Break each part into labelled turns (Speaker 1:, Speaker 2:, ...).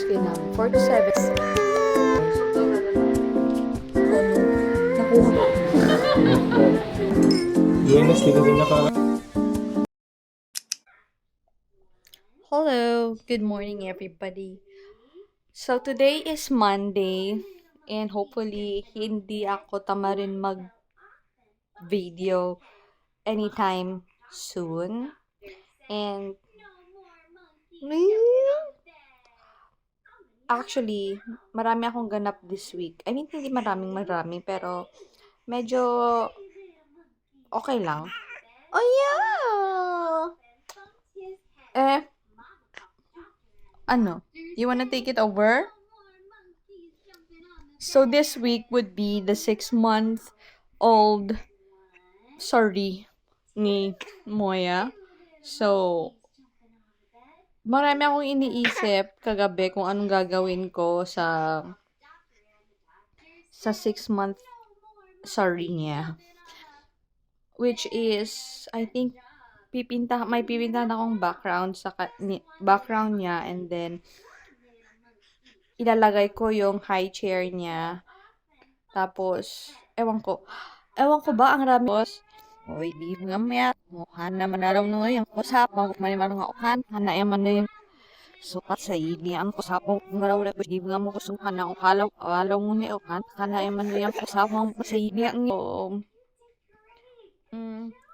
Speaker 1: mostly namin. 4 to 7. Nakuha.
Speaker 2: Lunes, di kasi
Speaker 1: Hello, good morning everybody. So today is Monday and hopefully hindi ako tamarin mag-video anytime soon. And actually, marami akong ganap this week. I mean, hindi marami, pero medyo okay lang. Oh yeah! You wanna take it over? So this week would be the 6-month-old ni Moya. So, marami akong iniisip kagabi kung anong gagawin ko sa 6-month niya. Which is, I think, may pipintahan akong background background niya, and then ilalagay ko yung high chair niya. Tapos, ewan ko ba ang rami. Oy, di nga maya. Muhan naman na lang no yung kusapang manimarang ukan. Hana yaman na yung sukat sa ilian kusapang ngaraw na di nga mo kusuhan na ukalaw mo ni ukan. Hana yaman na yung kusapang sa ilian niyo.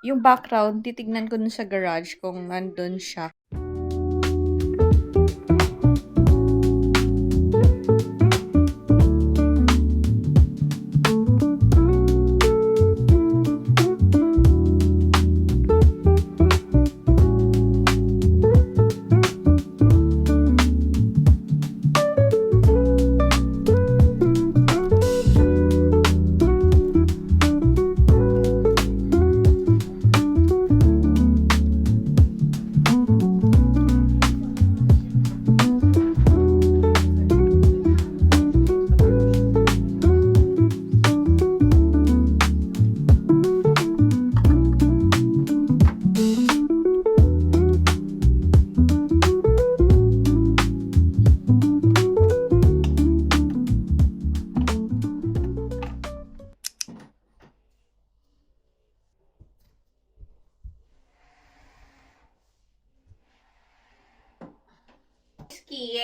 Speaker 1: Yung background, titignan ko dun sa garage kung nandun siya. Ski.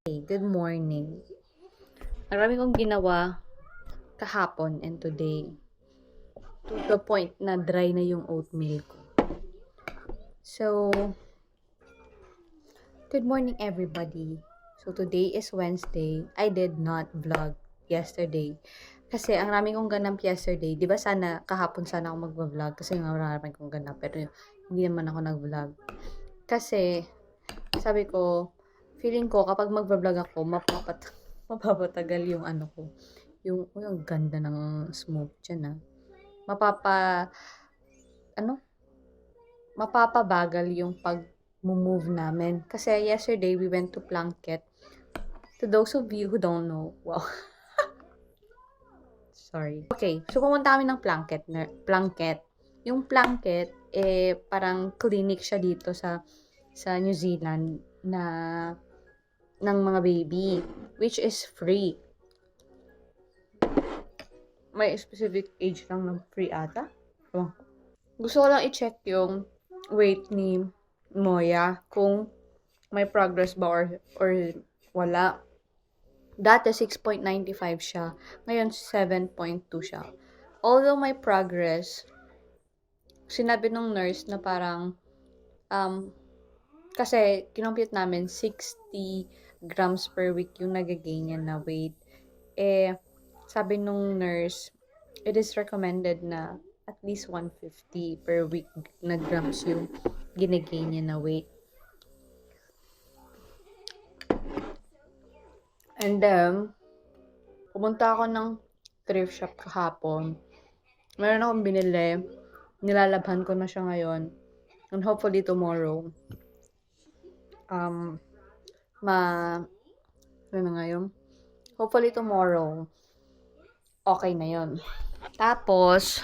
Speaker 1: Good morning. Marami kong ginawa kahapon and today. To the point na dry na yung oatmeal ko. So, good morning everybody. So, today is Wednesday. I did not vlog yesterday. Kasi ang rami kong ganap yesterday. Di ba kahapon sana ako mag-vlog kasi nga marami kong ganap. Pero hindi naman ako nag-vlog. Kasi, sabi ko, feeling ko kapag mag-vlog ako, mapapatagal yung ano ko. Yung ganda ng smoke dyan mapapabagal yung pag-move namin. Kasi yesterday, we went to Plunkett. To those of you who don't know, wow. Sorry. Okay, so pumunta kami ng Plunkett. Yung Plunkett, parang clinic siya dito sa New Zealand ng mga baby, which is free. May specific age lang ng free ata. Gusto ko lang i-check yung weight ni Moya kung may progress ba or wala. Dati 6.95 siya. Ngayon 7.2 siya. Although may progress, sinabi nung nurse na parang kasi kinompute namin 60 grams per week yung nagagain niya na weight. Sabi nung nurse, it is recommended na at least 150 per week na grams yung ginagain niya na weight. And then, pumunta ako ng thrift shop kahapon. Meron akong binili. Nilalabhan ko na siya ngayon. And hopefully tomorrow, ano na ngayon? Hopefully tomorrow, okay na yon. Tapos,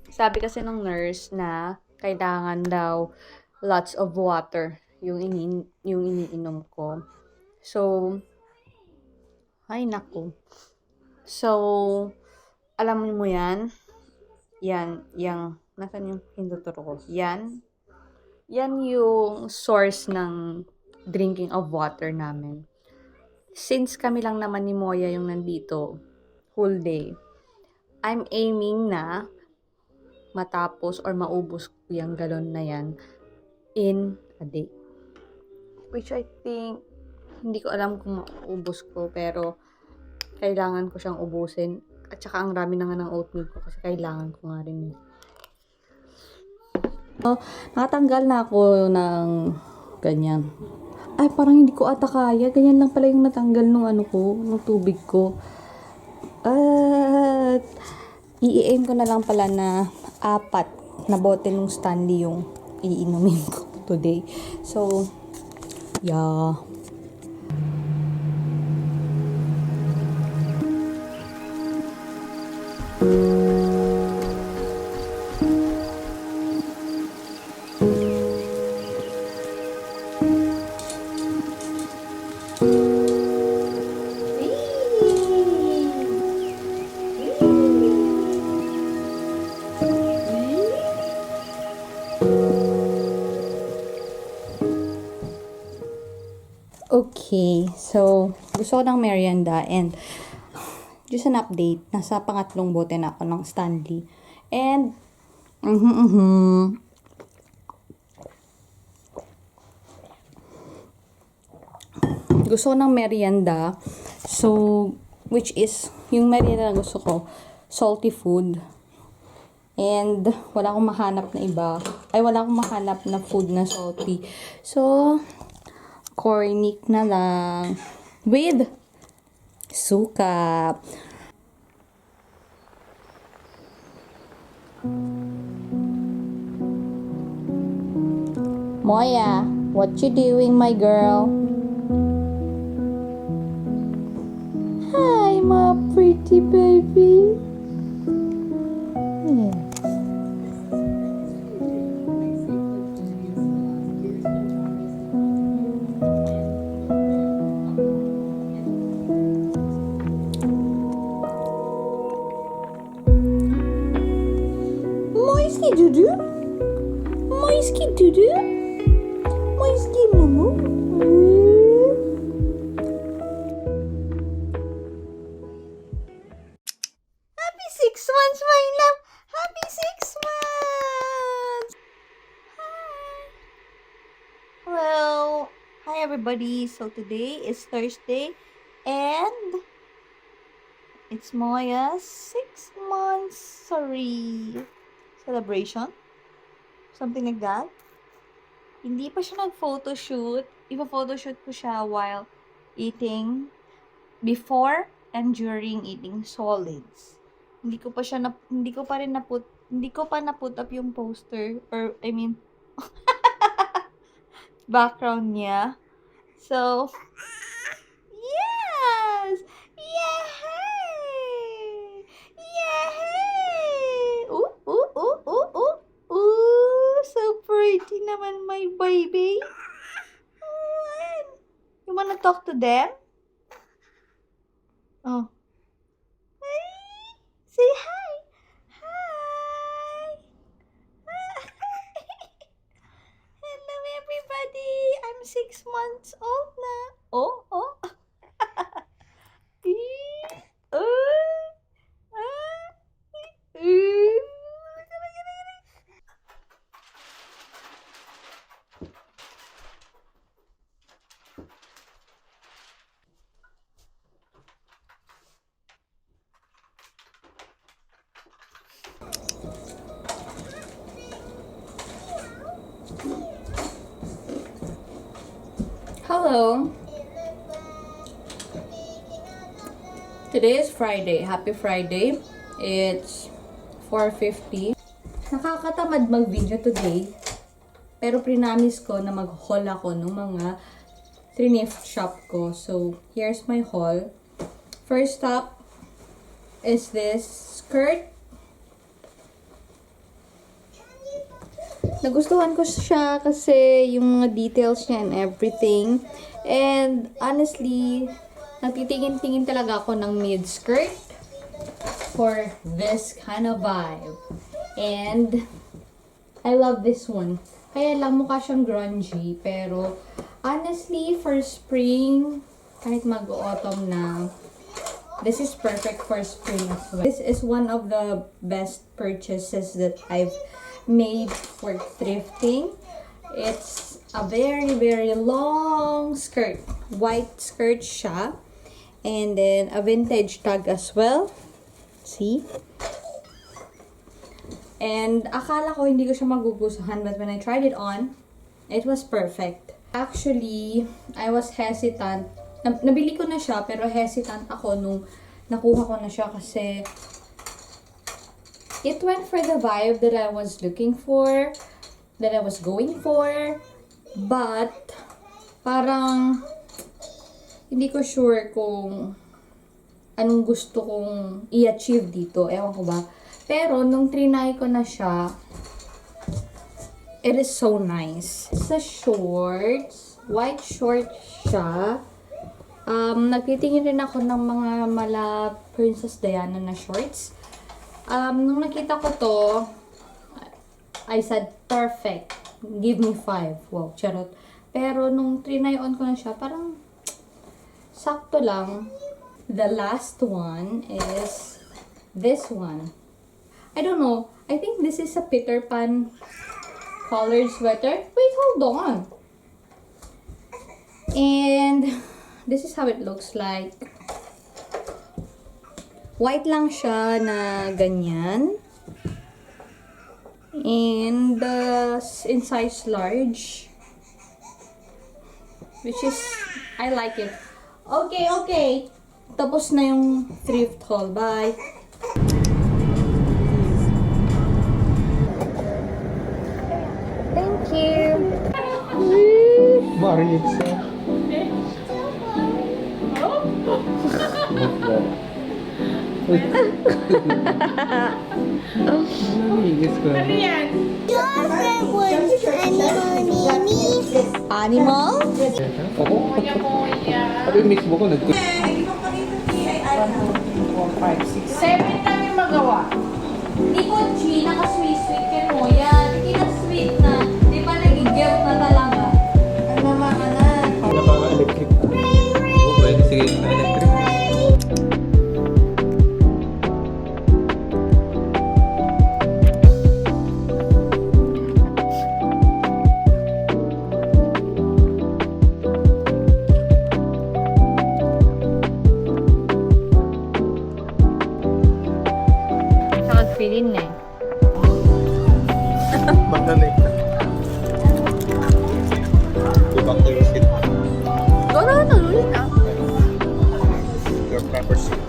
Speaker 1: sabi kasi ng nurse na kailangan daw lots of water yung iniinom ko. So, ay naku. So, alam mo yan? Nasaan yung hinduturo ko? Yan yung source ng drinking of water namin. Since kami lang naman ni Moya yung nandito, whole day, I'm aiming na matapos or maubos yung galon na yan in a day. Which I think, hindi ko alam kung maubos ko, pero kailangan ko siyang ubusin. At saka ang rami na nga ng oatmeal ko kasi kailangan ko nga rin. So, nakatanggal na ako ng ganyan. Ay, parang hindi ko ata kaya. Ganyan lang pala yung natanggal nung nung tubig ko. At i-aim ko na lang pala na 4 na bote nung Stanley yung iinumin ko today. So, yeah. Okay, so gusto ko ng merienda and just an update, nasa pangatlong bote na ako ng Stanley. And gusto ko ng merienda. So, which is, yung merienda na gusto ko, salty food. And wala akong mahanap na iba. Wala akong mahanap na food na salty. So, cornic na lang with suka. Moya, what you doing, my girl? Hi, my pretty baby. Yeah. Moiski dudu? Moiski dudu? Moiski mumu? Happy 6 months, my love! Happy 6 months! Hi! Hello! Hi, everybody! So, today is Thursday and it's Moya's 6 months, celebration? Something like that. Hindi pa siya nag-photoshoot. Ipa-photoshoot ko siya while eating, before and during eating solids. Hindi ko pa na-put up yung poster, or I mean, background niya. So, yes! Yay! Yay! So pretty naman, my baby. You wanna talk to them? Oh. Hey! Say hi! Hi! Hello, everybody! I'm 6 months old na. Oh. Hello. Today is Friday. Happy Friday. It's 4:50. Nakakatamad mag-video today. Pero prinamis ko na mag-haul ako ng mga thrift shop ko. So, here's my haul. First up is this skirt. Nagustuhan ko siya kasi yung mga details niya and everything. And honestly, nagtitingin-tingin talaga ako ng mid-skirt for this kind of vibe. And I love this one. Kaya lang mukha siyang grungy, pero honestly, for spring, kahit mag-autumn na, this is perfect for spring as well. This is one of the best purchases that I've made for thrifting. It's a very, very long skirt. White skirt siya. And then, a vintage tag as well. See? And, akala ko hindi ko siya magugustuhan. But when I tried it on, it was perfect. Actually, I was hesitant. Nabili ko na siya, pero hesitant ako nung nakuha ko na siya kasi it went for the vibe that I was looking for, that I was going for. But, parang hindi ko sure kung anong gusto kong i-achieve dito. Ewan ko ba. Pero, nung trinay ko na siya, it is so nice. Sa shorts, white shorts siya. Nagtitingin rin ako ng mga mala Princess Diana na shorts. Nung nakita ko to, I said, perfect. Give me 5. Wow, charot. Pero, nung trinay on ko na siya, parang sakto lang. The last one is this one. I don't know. I think this is a Peter Pan colored sweater. Wait, hold on. And this is how it looks like. White lang siya na ganyan. And in size large. Which is, I like it. Okay. Tapos na yung thrift haul. Bye! Thank you!
Speaker 2: Marius. Marius ko.
Speaker 1: Animal?
Speaker 2: Oo. Sabi mismo ko nag-
Speaker 3: 7 namin magawa.
Speaker 1: Di ko G, naka-sweet-sweet kayo mo. Yan, hindi na sweet na. Di ba nag-gel na talaga? Ano naman ka na?
Speaker 2: Naka-electric. Oo, pwede sige na electric.
Speaker 1: Nakag-feeling na eh.
Speaker 2: Magdalay ka. Go back to your seat.
Speaker 1: Go na, ulit ah.
Speaker 2: Your proper seat.